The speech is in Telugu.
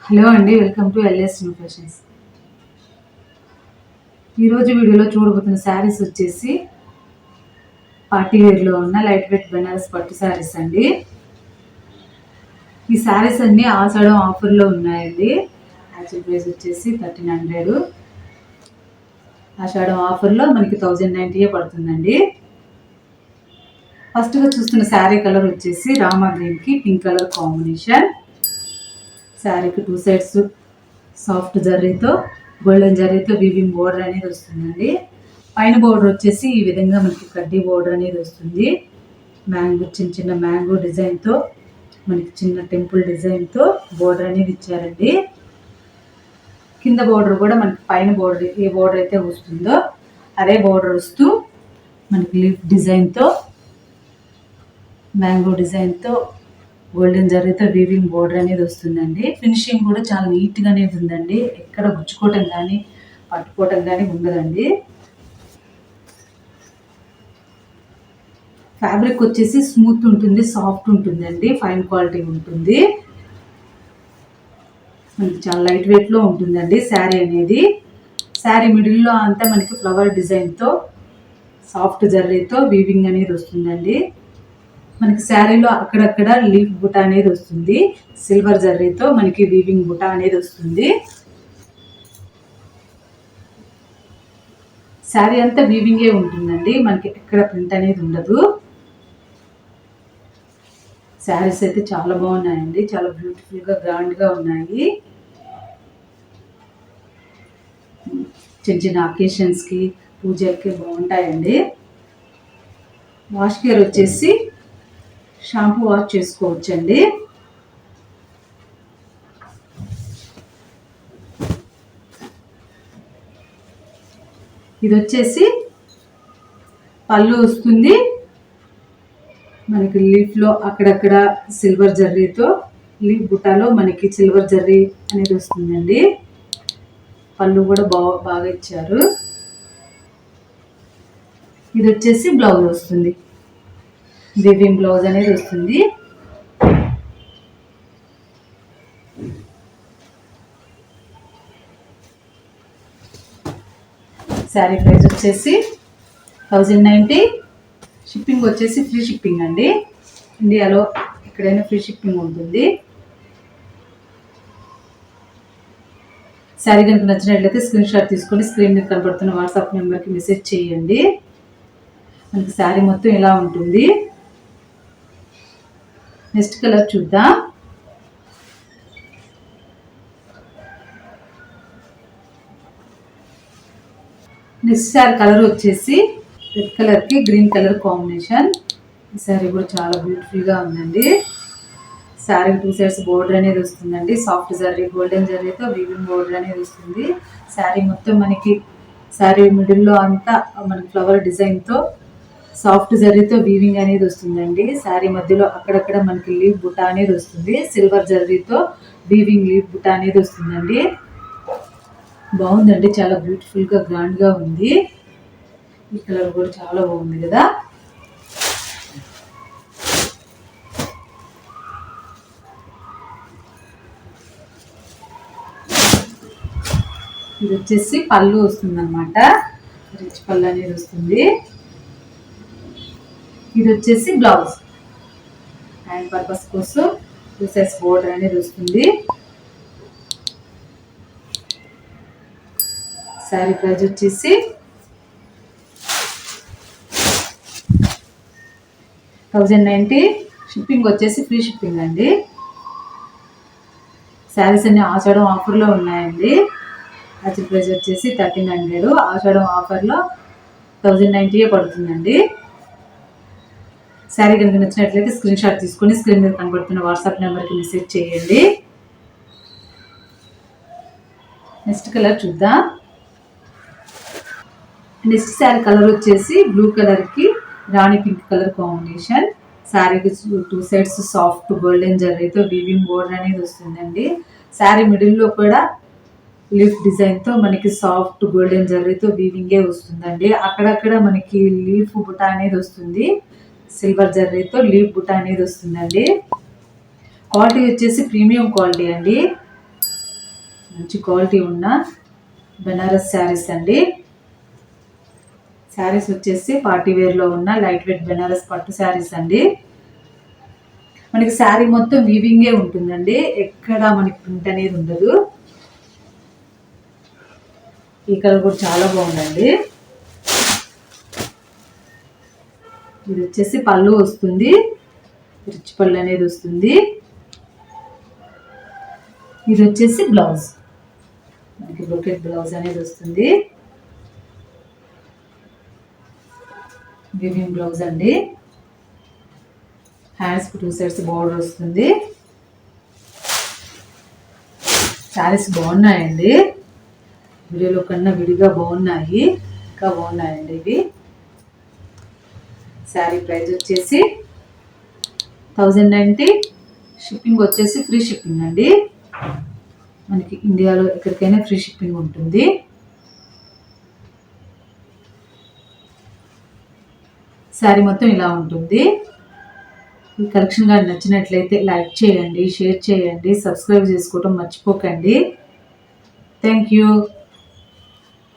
హలో అండి, welcome to LS new fashions. ఈరోజు వీడియోలో చూడబోతున్న శారీస్ వచ్చేసి పార్టీ వేర్లో ఉన్న లైట్ వెయిట్ బెనారస్ పట్టు శారీస్ అండి. ఈ శారీస్ అన్ని ఆషాఢం ఆఫర్లో ఉన్నాయండి. యాక్చువల్ ప్రైస్ వచ్చేసి 1300. ఆషాఢం ఆఫర్లో మనకి 1090 పడుతుందండి. ఫస్ట్గా చూస్తున్న శారీ కలర్ వచ్చేసి రామా గ్రీన్కి పింక్ కలర్ కాంబినేషన్. శారీకి 2 సైడ్స్ సాఫ్ట్ జరీతో గోల్డెన్ జరీతో వీవింగ్ బోర్డర్ అనేది వస్తుందండి. పైన బోర్డర్ వచ్చేసి ఈ విధంగా మనకి కడ్డీ బోర్డర్ అనేది వస్తుంది. మ్యాంగో చిన్న చిన్న మ్యాంగో డిజైన్తో మనకి చిన్న టెంపుల్ డిజైన్తో బోర్డర్ అనేది ఇచ్చారండి. కింద బోర్డర్ కూడా మనకి పైన బోర్డర్ ఏ బోర్డర్ అయితే వస్తుందో అదే బోర్డర్ వస్తూ మనకి లీఫ్ డిజైన్తో మ్యాంగో డిజైన్తో గోల్డెన్ జరీతో వీవింగ్ బోర్డర్ అనేది వస్తుందండి. ఫినిషింగ్ కూడా చాలా నీట్గా అనేది ఉందండి. ఎక్కడ గుచ్చుకోవటం కానీ పట్టుకోవటం కానీ ఉండదండి. ఫ్యాబ్రిక్ వచ్చేసి స్మూత్ ఉంటుంది, సాఫ్ట్ ఉంటుందండి, ఫైన్ క్వాలిటీ ఉంటుంది. మనకి చాలా లైట్ వెయిట్లో ఉంటుందండి శారీ అనేది. శారీ మిడిల్లో అంతా మనకి ఫ్లవర్ డిజైన్తో సాఫ్ట్ జరీతో వీవింగ్ అనేది వస్తుందండి. మనకి శారీలో అక్కడక్కడ లీఫ్ బుట్ట అనేది వస్తుంది. సిల్వర్ జరీతో మనకి వీవింగ్ బుట్ట అనేది వస్తుంది. శారీ అంతా వీవింగే ఉంటుందండి, మనకి ఎక్కడ ప్రింట్ అనేది ఉండదు. శారీస్ అయితే చాలా బాగున్నాయండి, చాలా బ్యూటిఫుల్గా గ్రాండ్గా ఉన్నాయి. చిన్న చిన్న అకేషన్స్కి పూజలకి బాగుంటాయండి. వాష్ కేర్ వచ్చేసి షాంపూ వాష్ చేసుకోవచ్చండి. ఇది వచ్చేసి పళ్ళు వస్తుంది. మనకి లీఫ్లో అక్కడక్కడ సిల్వర్ జర్రీతో లీఫ్ బుట్టాలో మనకి సిల్వర్ జర్రీ అనేది వస్తుందండి. పళ్ళు కూడా బాగా ఇచ్చారు. ఇది వచ్చేసి బ్లౌజ్ వస్తుంది, వీవింగ్ బ్లౌజ్ అనేది వస్తుంది. శారీ ప్రైస్ వచ్చేసి 1090. షిప్పింగ్ వచ్చేసి ఫ్రీ షిప్పింగ్ అండి. ఇండియాలో ఎక్కడైనా ఫ్రీ షిప్పింగ్ ఉంటుంది. శారీ కనుక నచ్చినట్లయితే స్క్రీన్ షాట్ తీసుకొని స్క్రీన్ మీద కనబడుతున్న వాట్సాప్ నెంబర్కి మెసేజ్ చేయండి. మనకి శారీ మొత్తం ఇలా ఉంటుంది. నెక్స్ట్ కలర్ చూద్దాం. నెక్స్ట్ శారీ కలర్ వచ్చేసి రెడ్ కలర్కి గ్రీన్ కలర్ కాంబినేషన్. ఈ శారీ కూడా చాలా బ్యూటిఫుల్గా ఉందండి. శారీ 2 సైడ్స్ బోర్డర్ అనేది వస్తుందండి. సాఫ్ట్ జరీ గోల్డెన్ జరీతో వీవింగ్ బోర్డర్ అనేది వస్తుంది. శారీ మొత్తం మనకి శారీ మిడిల్లో అంతా మనకి ఫ్లవర్ డిజైన్తో సాఫ్ట్ జరీతో వీవింగ్ అనేది వస్తుందండి. శారీ మధ్యలో అక్కడక్కడ మనకి లీఫ్ బుట్ట అనేది వస్తుంది. సిల్వర్ జరీతో వీవింగ్ లీఫ్ బుట్ట అనేది వస్తుందండి. బాగుందండి, చాలా బ్యూటిఫుల్గా గ్రాండ్గా ఉంది. ఈ కలర్ కూడా చాలా బాగుంది కదా. ఇది వచ్చేసి పళ్ళు వస్తుంది అనమాట, రిచ్ పళ్ళు అనేది వస్తుంది. ఇది వచ్చేసి బ్లౌజ్, హ్యాండ్ పర్పస్ కోసం 2 సైడ్స్ బోర్డర్ అనేది వస్తుంది. శారీ ప్రైస్ వచ్చేసి 1090. షిప్పింగ్ వచ్చేసి ఫ్రీ షిప్పింగ్ అండి. శారీస్ అన్ని ఆషాఢం ఆఫర్లో ఉన్నాయండి. యాక్చువల్ ప్రైస్ వచ్చేసి 1300. ఆషాఢం ఆఫర్లో 1090 పడుతుందండి. శారీ కనుక నచ్చినట్లయితే స్క్రీన్ షాట్ తీసుకొని స్క్రీన్ మీద కనబడుతున్న వాట్సాప్ నెంబర్కి మెసేజ్ చేయండి. నెక్స్ట్ కలర్ చూద్దాం. నెక్స్ట్ శారీ కలర్ వచ్చేసి బ్లూ కలర్కి రాణి పింక్ కలర్ కాంబినేషన్. శారీకి 2 సైడ్స్ సాఫ్ట్ గోల్డెన్ జరీతో వీవింగ్ బోర్డర్ అనేది వస్తుందండి. శారీ మిడిల్లో కూడా లీఫ్ డిజైన్తో మనకి సాఫ్ట్ గోల్డెన్ జరీతో వీవింగే వస్తుందండి. అక్కడక్కడ మనకి లీఫ్ బుట్ట అనేది వస్తుంది. సిల్వర్ జరీతో లీఫ్ బుట్ట అనేది వస్తుందండి. క్వాలిటీ వచ్చేసి ప్రీమియం క్వాలిటీ అండి. మంచి క్వాలిటీ ఉన్న బెనారస్ శారీస్ అండి. శారీస్ వచ్చేసి పార్టీ వేర్లో ఉన్న లైట్ వెయిట్ బెనారస్ పట్టు శారీస్ అండి. మనకి శారీ మొత్తం వీవింగే ఉంటుందండి, ఎక్కడ మనకి ప్రింట్ అనేది ఉండదు. ఈ కలర్ కూడా చాలా బాగుందండి. ఇది వచ్చేసి పళ్ళు వస్తుంది, రిచ్ పళ్ళు అనేది వస్తుంది. ఇది వచ్చేసి బ్లౌజ్, మనకి బ్రోకెట్ బ్లౌజ్ అనేది వస్తుంది. వీవింగ్ బ్లౌజ్ అండి. హ్యాండ్స్ 2 సైడ్స్ బోర్డర్ వస్తుంది. శారీస్ బాగున్నాయండి, వీడియోలో కన్నా విడిగా బాగున్నాయి, ఇంకా బాగున్నాయండి ఇవి. శారీ ప్రైస్ వచ్చేసి 1090. షిప్పింగ్ వచ్చేసి ఫ్రీ షిప్పింగ్ అండి. మనకి ఇండియాలో ఎక్కడికైనా ఫ్రీ షిప్పింగ్ ఉంటుంది. శారీ మొత్తం ఇలా ఉంటుంది. ఈ కలెక్షన్ కానీ నచ్చినట్లయితే లైక్ చేయండి, షేర్ చేయండి, సబ్స్క్రైబ్ చేసుకోవడం మర్చిపోకండి. Thank you.